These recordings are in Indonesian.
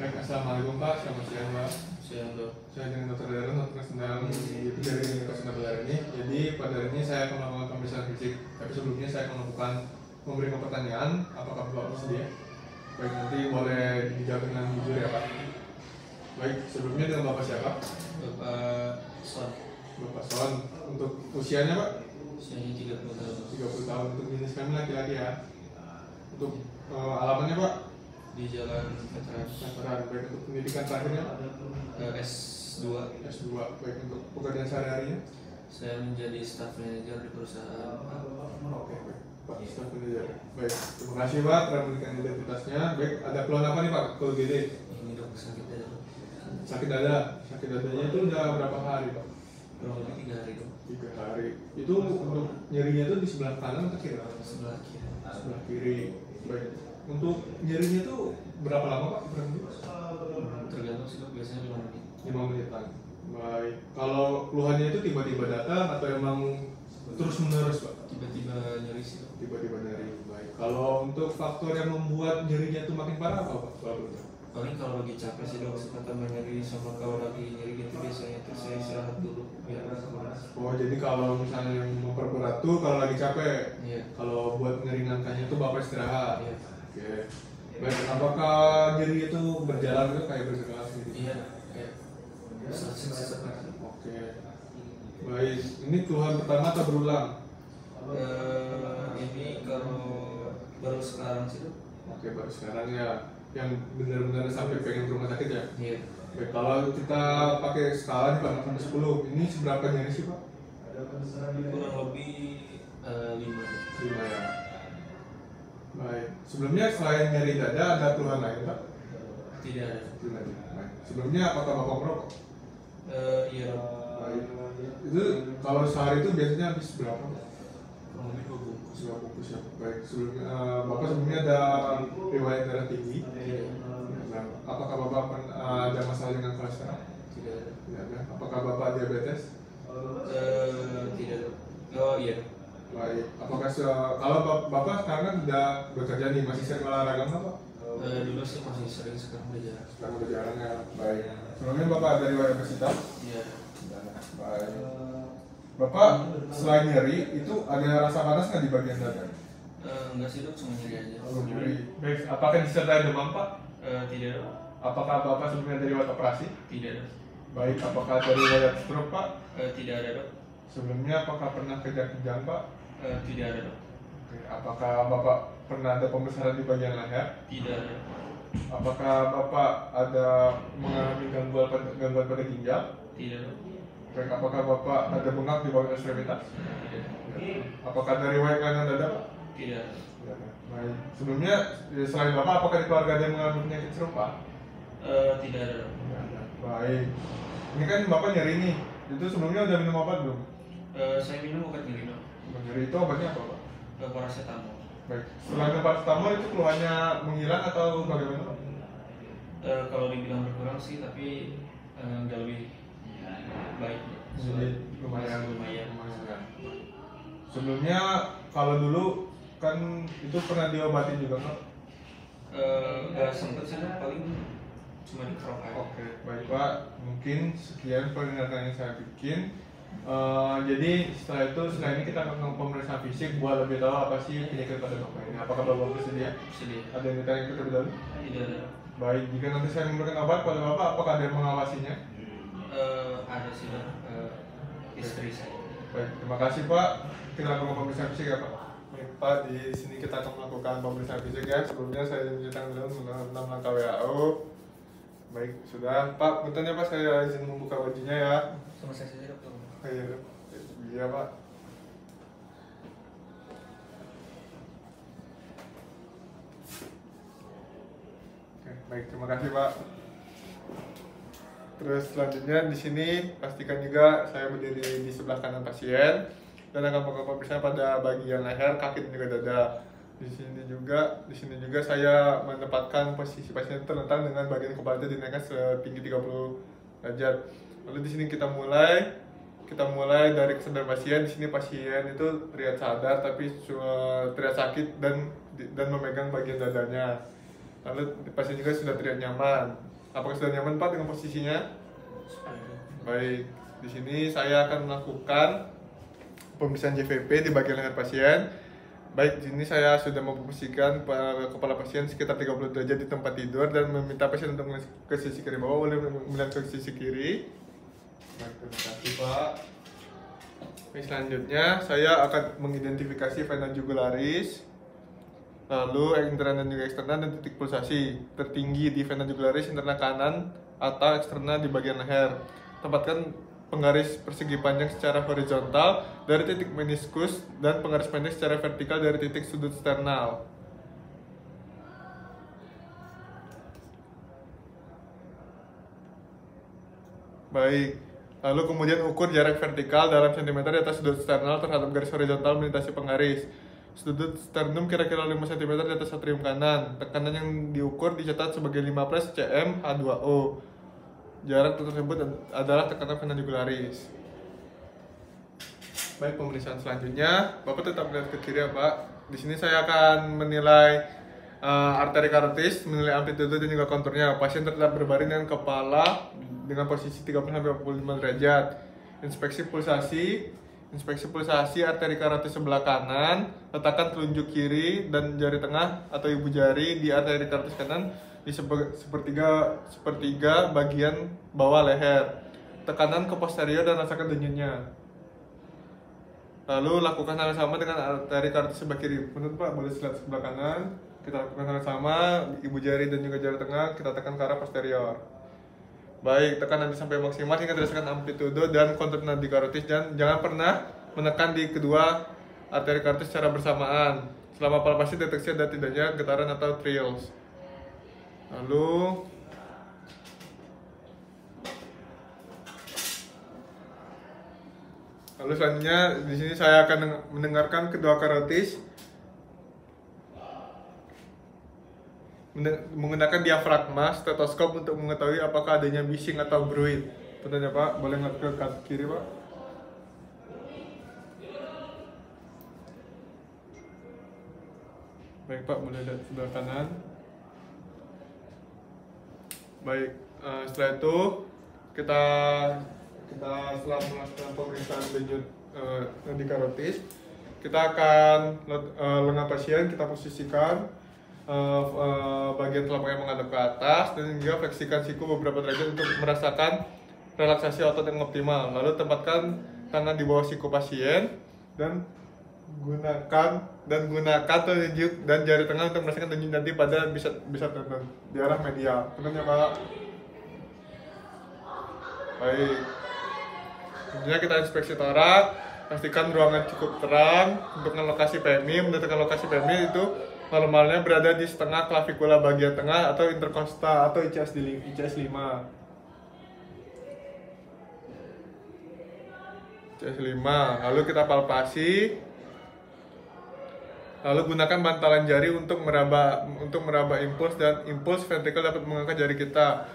Baik, assalamualaikum Pak, selamat siang Pak. Siang dok. Saya dengan Dr. Darren, dokter Sendang dari Klinik Sendang ini. Jadi pada hari ini saya akan melakukan pemeriksaan fisik. Tapi sebelumnya saya akan melakukan memberikan pertanyaan. Apakah Bapak bersedia? Baik, nanti boleh dijawab dengan jujur ya Pak. Baik, sebelumnya dengan Bapak siapa? Bapak Son. Bapak Son. Untuk usianya Pak? Usianya 30 tahun. 30 tahun. Untuk jenis kami laki-laki ya. Untuk alamatnya Pak? Di Jalan Veteran. Veteran. Baik, untuk pendidikan terakhirnya S2. S2. Baik, untuk pekerjaan sehari-harinya? Saya menjadi staff manager di perusahaan. Oke, baik. Pak, staff manager. Baik, terima kasih Pak telah memberikan identitasnya. Baik, ada keluhan apa nih Pak? Kalau gede? Ini dok sakit dada dok. Sakit dada. Sakit dadanya itu udah berapa hari Pak? Kurang lebih 3 hari dok. 3 hari. Itu untuk nyerinya itu di sebelah kanan atau kiri? Sebelah kiri. Sebelah kiri. Baik. Untuk nyerinya itu berapa lama Pak? Kurang lebih? Tergantung sih dok, biasanya 5 menit. 5 menitan. Baik. Kalau keluhannya itu tiba-tiba datang atau emang terus menerus Pak? Tiba-tiba nyeri sih dok. Tiba-tiba nyeri. Baik. Kalau untuk faktor yang membuat nyerinya itu makin parah apa Pak? Kalau boleh? Paling kalau lagi capek sih dok, suka tambah nyeri, sama kalau lagi nyeri gitu biasanya tuh saya istirahat dulu biar nggak keras. Oh, jadi kalau misalnya yang memperberat tuh kalau lagi capek. Iya. Kalau buat ngeringankannya tuh Bapak istirahat. Iya. Oke. Baik, apakah nyeri itu berjalan gitu kayak bergerak gitu? Iya. Kayak sesak. Oke. Baik, ini keluhan pertama atau berulang? Ini kalau baru sekarang sih dok. Oke, baru sekarang ya. Yang benar-benar sampai pengen ke rumah sakit ya? Iya. Baik, kalau kita pakai skala nih Pak, 0 sampai 10, ini seberapa nyeri sih Pak? Kurang lebih 5. 5 ya. Baik, sebelumnya selain nyeri dada ada keluhan lain Pak? Tidak ada. Tidak ada. Baik. Sebelumnya apakah Bapak merokok? Iya dok. Baik. Itu kalau sehari itu biasanya habis berapa? Kurang lebih 2 bungkus. 2 bungkus ya. Baik, sebelumnya Bapak sebelumnya ada riwayat darah tinggi? Tidak. Nah, apakah Bapak ada masalah dengan kolesterol? Tidak ada. Tidak ada. Apakah Bapak diabetes? Tidak dok. Oh iya dok. Baik. Apakah kalau Bapak sekarang kan udah bekerja nih, masih sering olahraga nggak Pak? Dulu sih masih sering, sekarang udah jarang. Sekarang udah jarang ya. Baik. Sebelumnya Bapak ada riwayat obesitas? Iya. Baik. Bapak selain nyeri itu ada rasa panas nggak di bagian dada? Enggak sih dok, cuma nyeri aja. Oh, nyeri. Baik. Apakah disertai demam Pak? Tidak dok. Apakah Bapak sebelumnya ada riwayat operasi? Tidak dok. Baik. Apakah ada riwayat stroke Pak? Tidak ada dok. Sebelumnya apakah pernah kejang-kejang Pak? Tidak ada dok. Oke. Apakah Bapak pernah ada pembesaran di bagian leher? Tidak ada. Apakah Bapak ada mengalami gangguan pada ginjal? Tidak dok. Baik. Apakah Bapak ada bengkak di bawah ekstremitas? Tidak. Apakah dari riwayat kelainan dada Pak? Tidak ada. Tidak ada. Baik. Sebelumnya selain Bapak, apakah di keluarga ada yang mengalami penyakit serupa? Tidak ada dok. Tidak ada. Baik. Ini kan Bapak nyeri nih. Itu sebelumnya udah minum obat belum? Saya minum obat nyeri dok. Nyeri itu obatnya apa Pak? Paracetamol. Baik. Setelah paracetamol itu keluhannya menghilang atau bagaimana Pak? Kalau dibilang berkurang sih, tapi nggak lebih baik. Jadi lumayan. Lumayan. Ya. Sebelumnya kalau dulu kan itu pernah diobatin juga Pak? Nggak sempet sih dok, paling cuma dikerok aja. Oke, baik Pak. Mungkin sekian peringatan yang saya bikin. Jadi setelah itu, setelah ini kita akan melakukan pemeriksaan fisik buat lebih tahu apa sih penyakit pada Bapak ini. Apakah Bapak bersedia? Sedih. Ada yang ditanya terlebih dahulu? Tidak ada. Baik, jika nanti saya memberikan obat pada Bapak, apakah ada yang mengawasinya? Ada sih dok. Istri saya. Baik, terima kasih Pak. Kita akan melakukan pemeriksaan fisik ya Pak. Baik Pak, di sini kita akan melakukan pemeriksaan fisik ya. Sebelumnya saya menceritakan dulu mengenai langkah WHO. Baik, sudah Pak. Punten ya Pak, saya izin membuka bajunya ya. Sama saya saja dok. Iya, iya Pak. Oke, baik, terima kasih Pak. Terus selanjutnya di sini pastikan juga saya berdiri di sebelah kanan pasien dan akan melakukan pemeriksaan pada bagian leher, kaki dan juga dada. Di sini juga saya menempatkan posisi pasien terlentang dengan bagian kepala dinaikkan setinggi 30 derajat. Lalu di sini kita mulai dari kesadaran pasien. Di sini pasien itu terlihat sadar tapi terlihat sakit dan memegang bagian dadanya. Lalu pasien juga sudah tidak nyaman. Apakah sudah nyaman Pak dengan posisinya? Baik, di sini saya akan melakukan pemeriksaan JVP di bagian leher pasien. Baik, di sini saya sudah memposisikan kepala pasien sekitar 30 derajat di tempat tidur dan meminta pasien untuk melihat ke sisi kiri bawah, boleh melihat ke sisi kiri. Baik, terima kasih Pak. Baik, selanjutnya saya akan mengidentifikasi vena jugularis, lalu internal dan juga eksternal, dan titik pulsasi tertinggi di vena jugularis internal kanan atau eksternal di bagian leher. Tempatkan penggaris persegi panjang secara horizontal dari titik meniskus dan penggaris pendek secara vertikal dari titik sudut sternal. Baik, lalu kemudian ukur jarak vertikal dalam sentimeter di atas sudut sternal terhadap garis horizontal melintasi penggaris. Sudut sternum kira-kira 5 cm di atas atrium kanan. Tekanan yang diukur dicatat sebagai 15 cm H2O. Jarak tersebut adalah tekanan vena jugularis. Baik, pemeriksaan selanjutnya, Bapak tetap melihat ke kiri ya Pak. Di sini saya akan menilai arteri karotis, menilai amplitude dan juga konturnya. Pasien tetap berbaring dengan kepala dengan posisi 30-45 derajat. Inspeksi pulsasi arteri karotis sebelah kanan. Letakkan telunjuk kiri dan jari tengah atau ibu jari di arteri karotis kanan di sepertiga bagian bawah leher. Tekanan ke posterior dan rasakan denyutnya. Lalu lakukan hal yang sama dengan arteri karotis sebelah kiri. Menurut Pak, boleh lihat sebelah kanan. Kita lakukan hal yang sama, ibu jari dan juga jari tengah kita tekan ke arah posterior. Baik, tekan nanti sampai maksimal hingga dirasakan amplitude dan kontur nadi karotis, dan jangan pernah menekan di kedua arteri karotis secara bersamaan. Selama palpasi deteksi ada tidaknya getaran atau trills. Lalu selanjutnya di sini saya akan mendengarkan kedua karotis menggunakan diafragma stetoskop untuk mengetahui apakah adanya bising atau bruit. Pertanyaan Pak, boleh ngeliat ke kiri Pak? Baik Pak, boleh lihat sebelah kanan. Baik, setelah itu kita setelah melakukan pemeriksaan denyut nadi karotis, kita akan lengan pasien kita posisikan bagian telapak yang menghadap ke atas dan juga fleksikan siku beberapa derajat untuk merasakan relaksasi otot yang optimal. Lalu tempatkan tangan di bawah siku pasien dan gunakan telunjuk dan jari tengah untuk merasakan denyut nadi pada bisa di arah medial. Benar ya Pak? Baik. Selanjutnya kita inspeksi torak, pastikan ruangan cukup terang. Untuk lokasi PMI, menentukan lokasi PMI itu normalnya berada di setengah klavikula bagian tengah atau interkosta atau ICS 5. ICS 5. Lalu kita palpasi. Lalu gunakan bantalan jari untuk meraba impuls, dan impuls ventrikel dapat mengangkat jari kita.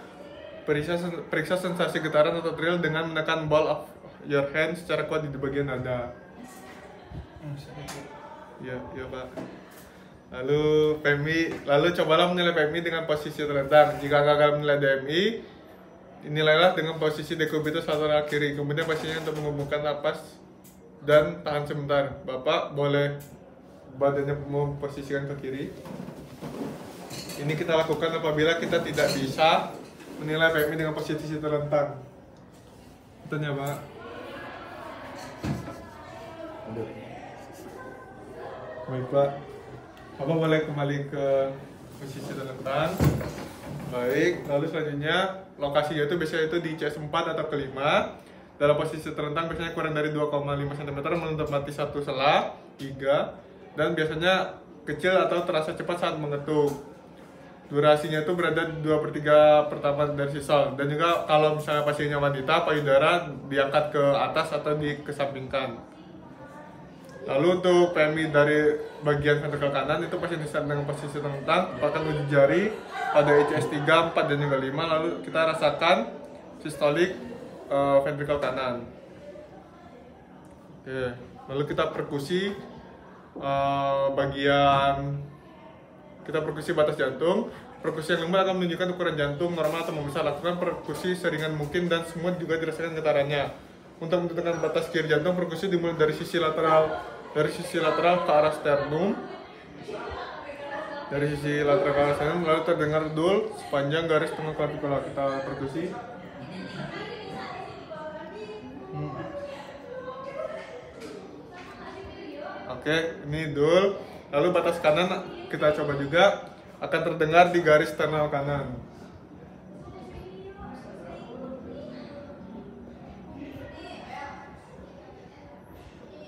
Periksa sensasi getaran atau thrill dengan menekan ball of your hand secara kuat di bagian dada. Ya Pak. Lalu cobalah menilai PMI dengan posisi terlentang. Jika gagal menilai DMI, nilailah dengan posisi dekubitus lateral kiri. Kemudian pasiennya untuk menghubungkan napas dan tahan sebentar. Bapak boleh badannya memposisikan ke kiri. Ini kita lakukan apabila kita tidak bisa menilai PMI dengan posisi terlentang. Tanya Pak. Baik Pak. Bapak boleh kembali ke posisi terlentang. Baik, lalu selanjutnya lokasinya itu biasanya itu di CS 4 atau ke-5. Dalam posisi terlentang biasanya kurang dari 2,5 cm menutup mati satu sela, 3, dan biasanya kecil atau terasa cepat saat mengetuk. Durasinya itu berada 2/3 pertama dari sisal, dan juga kalau misalnya pasiennya wanita, payudara diangkat ke atas atau dikesampingkan. Lalu untuk PMI dari bagian ventrikel kanan itu pasien disertai dengan posisi terlentang, tempatkan ujung jari pada ICS 3, 4, dan juga 5. Lalu kita rasakan sistolik ventrikel kanan. Oke, lalu kita perkusi perkusi batas jantung. Perkusi yang lembut akan menunjukkan ukuran jantung normal atau membesar. Lakukan perkusi seringan mungkin dan semua juga dirasakan getarannya. Untuk menentukan batas kiri jantung, perkusi dimulai dari sisi lateral ke arah sternum. Dari sisi lateral ke arah sternum, lalu terdengar dul sepanjang garis tengah klavikula. Kita perkusi. Oke, ini dul. Lalu batas kanan kita coba juga, akan terdengar di garis sternal kanan.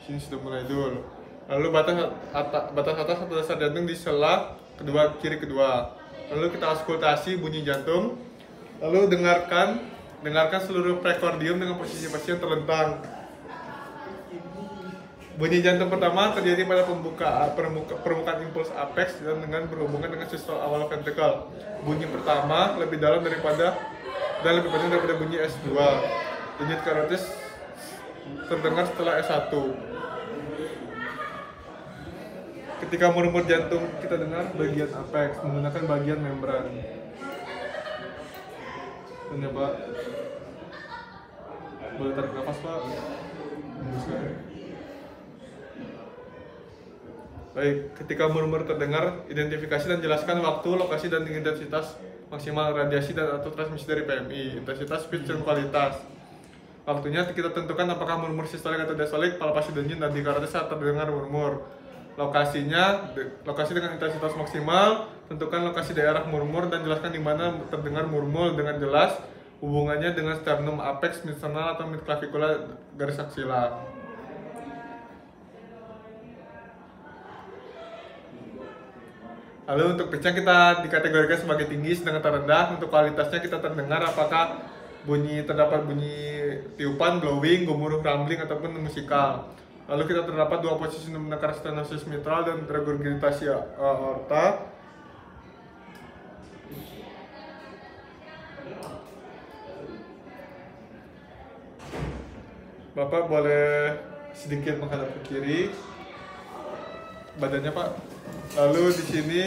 Sini sudah mulai dul. Lalu batas atas atau dasar jantung di sela kiri kedua. Lalu kita auskultasi bunyi jantung. Lalu dengarkan seluruh prekordium dengan posisi pasien terlentang. Bunyi jantung pertama terjadi pada permukaan impuls apex dan berhubungan dengan sistol awal ventrikel. Bunyi pertama lebih dalam daripada panjang daripada bunyi S2. Denyut karotis terdengar setelah S1. Ketika murmur jantung kita dengar bagian apex menggunakan bagian membran. Dan ya Pak, boleh tarik nafas Pak. Baik, ketika murmur terdengar, identifikasi dan jelaskan waktu, lokasi, dan intensitas maksimal radiasi dan atau transmisi dari PMI, intensitas, speed, dan kualitas. Waktunya kita tentukan apakah murmur sistolik atau diastolik, palpasi denyut dan dikarotis saat terdengar murmur. Lokasi dengan intensitas maksimal, tentukan lokasi daerah murmur dan jelaskan di mana terdengar murmur dengan jelas, hubungannya dengan sternum apex, mid sternal atau mid clavicula garis aksila. Lalu untuk pitch-nya kita dikategorikan sebagai tinggi, sedang atau rendah. Untuk kualitasnya kita terdengar apakah terdapat bunyi tiupan, blowing, gemuruh, rumbling, ataupun musikal. Lalu kita terdapat dua posisi menakar stenosis mitral dan regurgitasi aorta. Bapak boleh sedikit menghadap ke kiri. Badannya Pak. Lalu di sini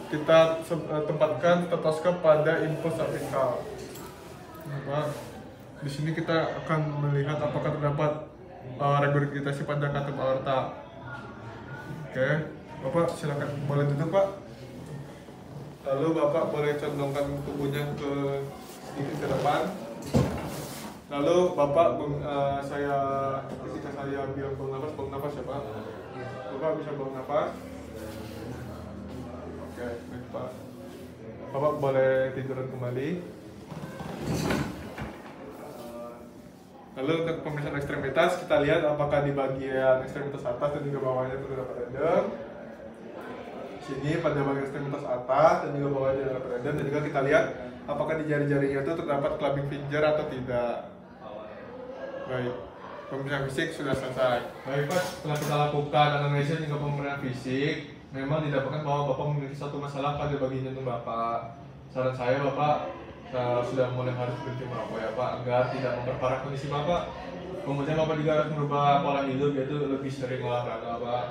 kita tempatkan stetoskop pada impuls apikal. Nah, di sini kita akan melihat apakah terdapat regurgitasi pada katup aorta. Oke, Bapak silakan boleh duduk Pak. Lalu Bapak boleh condongkan tubuhnya sedikit ke depan. Lalu Bapak ketika saya bilang buang nafas ya Pak. Bapak bisa buang nafas. Oke, baik Pak. Bapak boleh tiduran kembali. Lalu untuk pemeriksaan ekstremitas, kita lihat apakah di bagian ekstremitas atas dan juga bawahnya terdapat radang. Sini pada bagian ekstremitas atas dan juga bawahnya terdapat radang, dan juga kita lihat apakah di jari-jarinya itu terdapat clubbing finger atau tidak. Baik, pemeriksaan fisik sudah selesai. Baik Pak, setelah kita lakukan anamnesis juga pemeriksaan fisik, memang didapatkan bahwa Bapak memiliki satu masalah pada bagian jantung Bapak. Saran saya Bapak sudah mulai harus berhenti merokok ya Pak, agar tidak memperparah kondisi Bapak. Kemudian Bapak juga harus merubah pola hidup, yaitu lebih sering olahraga Pak.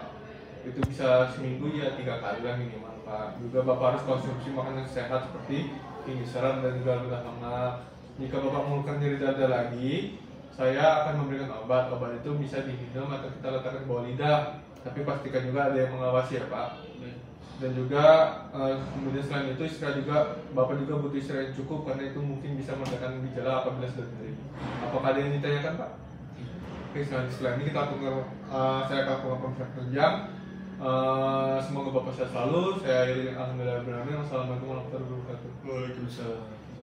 Itu bisa seminggu ya 3 kali lah minimal Pak. Juga Bapak harus konsumsi makanan sehat seperti tinggi serat dan juga rendah lemak. Jika Bapak mengeluhkan nyeri dada lagi, saya akan memberikan obat. Obat itu bisa diminum atau kita letakkan di bawah lidah. Tapi pastikan juga ada yang mengawasi ya Pak. Dan juga kemudian selain itu istirahat juga, Bapak juga butuh istirahat yang cukup karena itu mungkin bisa meredakan gejala apabila sudah nyeri. Apakah ada yang ditanyakan Pak? Oke, selain ini kita saya akan lakukan pemeriksaan tunjang. Semoga Bapak sehat selalu. Saya Alhamdulillah. Wassalamualaikum warahmatullahi wabarakatuh. Waalaikumsalam.